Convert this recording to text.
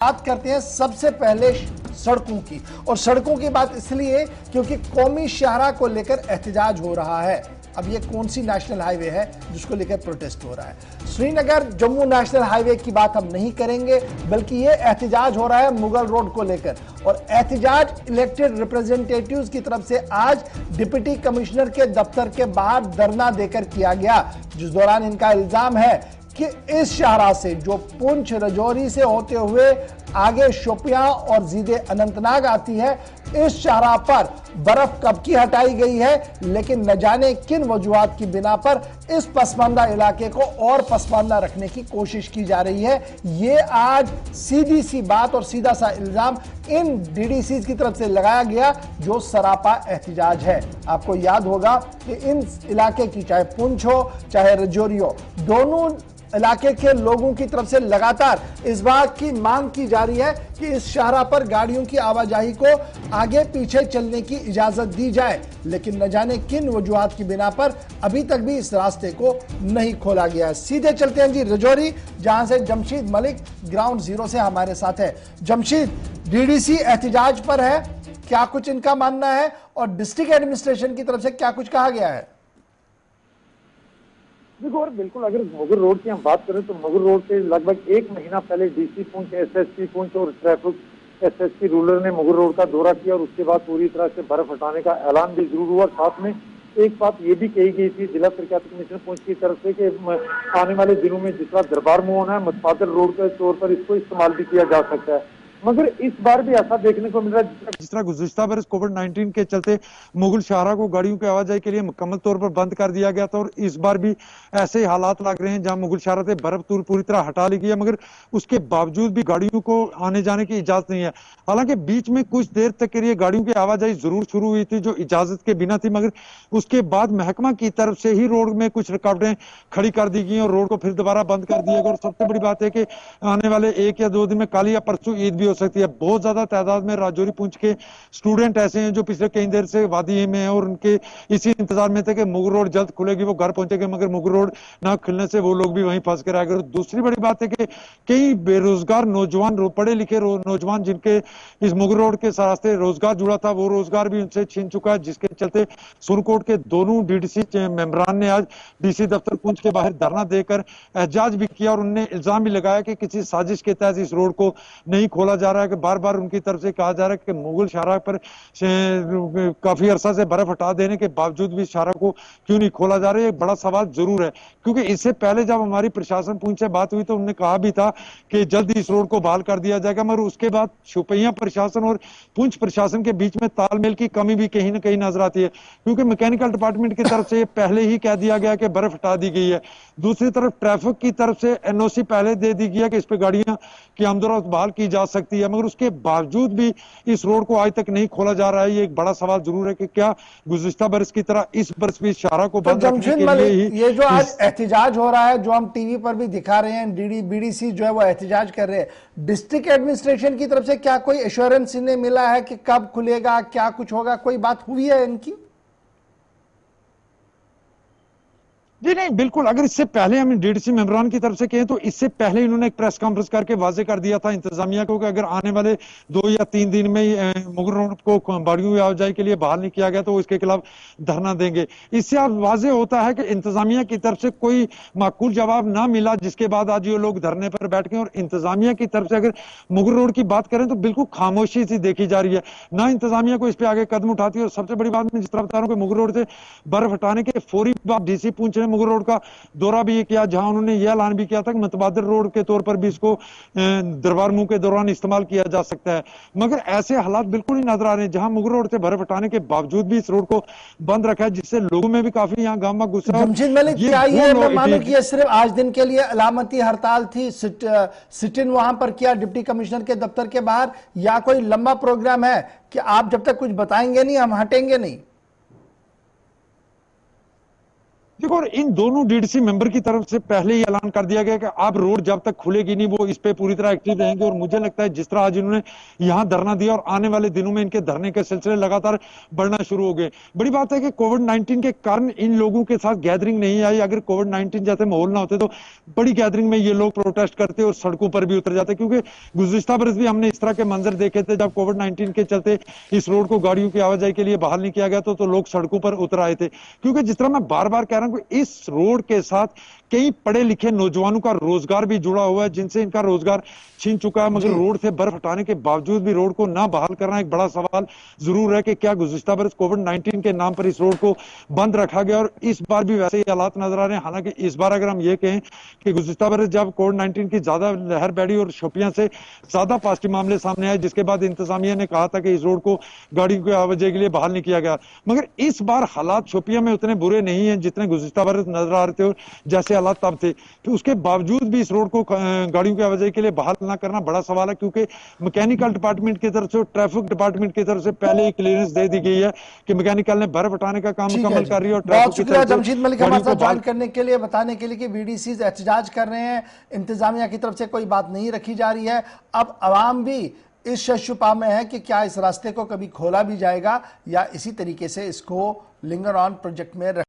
बात करते हैं सबसे पहले सड़कों की। और सड़कों की बात इसलिए क्योंकि कौमी शाहराह को लेकर एहतजाज हो रहा है। अब ये कौन सी नेशनल हाईवे है जिसको लेकर प्रोटेस्ट हो रहा है? श्रीनगर जम्मू नेशनल हाईवे की बात हम नहीं करेंगे, बल्कि ये एहतजाज हो रहा है मुगल रोड को लेकर। और एहतजाज इलेक्टेड रिप्रेजेंटेटिव्स की तरफ से आज डिप्टी कमिश्नर के दफ्तर के बाहर धरना देकर किया गया, जिस दौरान इनका इल्जाम है कि इस शाहराह से जो पुंछ रजौरी से होते हुए आगे शोपियां और जीदे अनंतनाग आती है, इस शाहराह पर बर्फ कब की हटाई गई है, लेकिन न जाने किन वजूहात की बिना पर इस पसमानदा इलाके को और पसमानदा रखने की कोशिश की जा रही है। ये आज सीधी सी बात और सीधा सा इल्जाम इन डीडीसी की तरफ से लगाया गया, जो सरापा एहतजाज है। आपको याद होगा कि इन इलाके की चाहे पुंछ हो चाहे रजौरी हो, दोनों इलाके के लोगों की तरफ से लगातार इस बात की मांग की जा रही है कि इस शाहराह पर गाड़ियों की आवाजाही को आगे पीछे चलने की इजाजत दी जाए, लेकिन न जाने किन वजूहात की बिना पर अभी तक भी इस रास्ते को नहीं खोला गया है। सीधे चलते हैं जी रजौरी, जहां से जमशीद मलिक ग्राउंड जीरो से हमारे साथ है। जमशीद, डीडीसी एहतजाज पर है, क्या कुछ इनका मानना है और डिस्ट्रिक्ट एडमिनिस्ट्रेशन की तरफ से क्या कुछ कहा गया है? देखो, और बिल्कुल अगर मुगल रोड की हम बात करें तो मुगल रोड से लगभग एक महीना पहले डीसी पुंछ, एसएसपी पुंछ और ट्रैफिक एसएसपी रूरल ने मुगल रोड का दौरा किया और उसके बाद पूरी तरह से बर्फ हटाने का ऐलान भी जरूर हुआ। साथ में एक बात ये भी कही गई थी जिला प्रशासन कमिश्नर पुंछ की तरफ से कि आने वाले दिनों में जिस तरह दरबार मुंह होना है, मतपादल रोड के तौर पर इसको इस्तेमाल भी किया जा सकता है। मगर इस बार भी ऐसा देखने को मिल रहा है जिस तरह गुज़िश्ता बरस कोविड-19 के चलते मुगल शाहराह को गाड़ियों की आवाजाही के लिए मुकम्मल तौर पर बंद कर दिया गया था, और इस बार भी ऐसे हालात लग रहे हैं जहां मुगल शाहराह से बर्फ पूरी तरह हटा ली गई है, मगर उसके बावजूद भी गाड़ियों को आने जाने की इजाजत नहीं है। हालांकि बीच में कुछ देर तक के लिए गाड़ियों की आवाजाही जरूर शुरू हुई थी जो इजाजत के बिना थी, मगर उसके बाद महकमा की तरफ से ही रोड में कुछ रुकावटें खड़ी कर दी गई और रोड को फिर दोबारा बंद कर दिया गया। और सबसे बड़ी बात है कि आने वाले 1 या 2 दिन में कल या परसों ईद भी हो सकती है। बहुत ज्यादा तादाद में राजौरी पुंछ के स्टूडेंट ऐसे हैं जो पिछले कई देर से वादी में हैं और उनके इसी इंतजार में थे कि मुगल रोड जल्द खुलेगी, वो घर पहुंचेंगे, मगर मुगल रोड ना खुलने से वो लोग भी वहीं फंस कर आ गए। दूसरी बड़ी बात है कि कई बेरोजगार नौजवान, पढ़े लिखे नौजवान जिनके इस मुगल रोड के रास्ते रोजगार जुड़ा था, वो रोजगार भी उनसे छीन चुका है, जिसके चलते सुरकोट के दोनों डीडीसी मेंबरान ने आज डीसी दफ्तर पुंछ के बाहर धरना देकर एहतजाज भी किया और उन्होंने इल्जाम भी लगाया कि किसी साजिश के तहत इस रोड को नहीं खोला जा रहा है। कि बार बार उनकी तरफ से कहा जा रहा है कि मुगल शाहराह पर काफी अरसा से बर्फ हटा देने के बावजूद भी शाहराह को क्यों नहीं खोला जा रहा है। एक बड़ा सवाल जरूर है, क्योंकि इससे पहले जब हमारी प्रशासन पुंछ से बात हुई तो उन्होंने कहा भी था कि जल्द इस रोड को बहाल कर दिया जाएगा, मगर उसके बाद शोपियां प्रशासन और पुंछ प्रशासन के बीच में तालमेल की कमी भी कहीं ना कहीं नजर आती है, क्योंकि मैकेनिकल डिपार्टमेंट की तरफ से पहले ही कह दिया गया कि बर्फ हटा दी गई है। दूसरी तरफ ट्रैफिक की तरफ से एनओसी पहले दे दी गई है कि इस पे गाड़ियां की आमदोरफ्त बहाल की जा सकती है, मगर उसके बावजूद भी इस रोड को आज तक नहीं खोला जा रहा है। ये एक बड़ा सवाल जरूर है कि क्या गुज़िश्ता बरस की तरह इस बरस भी शाहराह को बंद रखने के लिए ही ये जो आज एहतजाज हो रहा है, जो हम टीवी पर भी दिखा रहे हैं, बीडीसी जो है वो एहतजाज कर रहे हैं, डिस्ट्रिक्ट एडमिनिस्ट्रेशन की तरफ से क्या कोई एश्योरेंस इन्हें मिला है कि कब खुलेगा, क्या कुछ होगा, कोई बात हुई है इनकी? जी नहीं, बिल्कुल। अगर इससे पहले हम डीडीसी मेंबरान की तरफ से कहें तो इससे पहले इन्होंने एक प्रेस कॉन्फ्रेंस करके वाजे कर दिया था इंतजामिया को कि अगर आने वाले 2 या 3 दिन में मुगल रोड को गाड़ियों की आवाजाही के लिए बहाल नहीं किया गया तो इसके खिलाफ धरना देंगे। इससे अब वाजे होता है कि इंतजामिया की तरफ से कोई माकूल जवाब ना मिला, जिसके बाद आज ये लोग धरने पर बैठ गए। और इंतजामिया की तरफ से अगर मुगल रोड की बात करें तो बिल्कुल खामोशी सी देखी जा रही है, ना इंतजामिया को इस पर आगे कदम उठाती है। और सबसे बड़ी बात मैं जिस तरह बता रहा हूँ कि मुगल रोड से बर्फ हटाने के फौरी बाद डीसी पुंछ ने मुगल रोड का दौरा भी किया, जहां उन्होंने यह ऐलान भी किया था कि मतबादल रोड के तौर पर भी इसको दरबार मुंह के दौरान इस्तेमाल किया जा सकता है। मगर ऐसे हालात बिल्कुल ही नजर आ रहे हैं जहां मुगल रोड से बर्फ हटाने के बावजूद भी इस रोड को बंद रखा है, जिससे लोगों में भी काफी यहाँ गामा गुस्सा है। जमशीद मलिक, क्या ये मैं मानूं कि ये सिर्फ आज दिन के लिए अलामती हड़ताल थी, सिट इन वहां पर किया डिप्टी कमिश्नर के दफ्तर के बाहर, या कोई लंबा प्रोग्राम है कि आप जब तक कुछ बताएंगे नहीं हम हटेंगे नहीं? देखो, और इन दोनों डीडीसी मेंबर की तरफ से पहले ही ऐलान कर दिया गया कि अब रोड जब तक खुलेगी नहीं वो इस पे पूरी तरह एक्टिव रहेंगे। और मुझे लगता है जिस तरह आज इन्होंने यहाँ धरना दिया और आने वाले दिनों में इनके धरने के सिलसिले लगातार बढ़ना शुरू हो गए। बड़ी बात है कि कोविड-19 के कारण इन लोगों के साथ गैदरिंग नहीं आई। अगर कोविड-19 जैसे माहौल ना होते तो बड़ी गैदरिंग में ये लोग प्रोटेस्ट करते और सड़कों पर भी उतर जाते, क्योंकि गुज़िश्ता बरस भी हमने इस तरह के मंजर देखे थे जब कोविड-19 के चलते इस रोड को गाड़ियों की आवाजाही के लिए बहाल नहीं किया गया तो लोग सड़कों पर उतर आए थे। क्योंकि जिस तरह मैं बार बार कह रहा हूं कि इस रोड के साथ कई पढ़े लिखे नौजवानों का रोजगार भी जुड़ा हुआ है, जिनसे इनका रोजगार छीन चुका है। मगर रोड से बर्फ हटाने के बावजूद भी रोड को ना बहाल करना एक बड़ा सवाल जरूर है कि क्या गुज़िश्ता बरस कोविड-19 के नाम पर इस रोड को बंद रखा गया और इस बार भी वैसे ही हालात नजर आ रहे हैं। हालांकि इस बार अगर हम ये कहें कि गुज़िश्ता बरस जब कोविड-19 की ज्यादा लहर बैठी और शोपियां से ज्यादा पॉजिटिव मामले सामने आए, जिसके बाद इंतजामिया ने कहा था कि इस रोड को गाड़ियों की आवाजाही के लिए बहाल नहीं किया गया, मगर इस बार हालात शोपियां में उतने बुरे नहीं है जितने गुज़िश्ता बरस नजर आ रहे थे जैसे हालात तब थे। तो उसके बावजूद भी इस रोड को गाड़ियों की आवाजाही के लिए बहाल ना करना बड़ा सवाल है, क्योंकि मैकेनिकल डिपार्टमेंट की तरफ से और ट्रैफिक डिपार्टमेंट की तरफ से पहले ही क्लियरेंस दे दी गई है कि मैकेनिकल ने बर्फ हटाने का काम मुकम्मल कर रही है। और बहुत शुक्रिया जमशीद मलिक हमारे साथ ज्वाइन करने के लिए, बताने के लिए कि बीडीसी एहतजाज कर रहे हैं, इंतजामिया की तरफ से कोई बात नहीं रखी जा रही है। अब अवाम भी इस शक-शुबा में है कि क्या इस रास्ते को कभी खोला भी जाएगा या इसी तरीके से इसको लिंगर ऑन प्रोजेक्ट में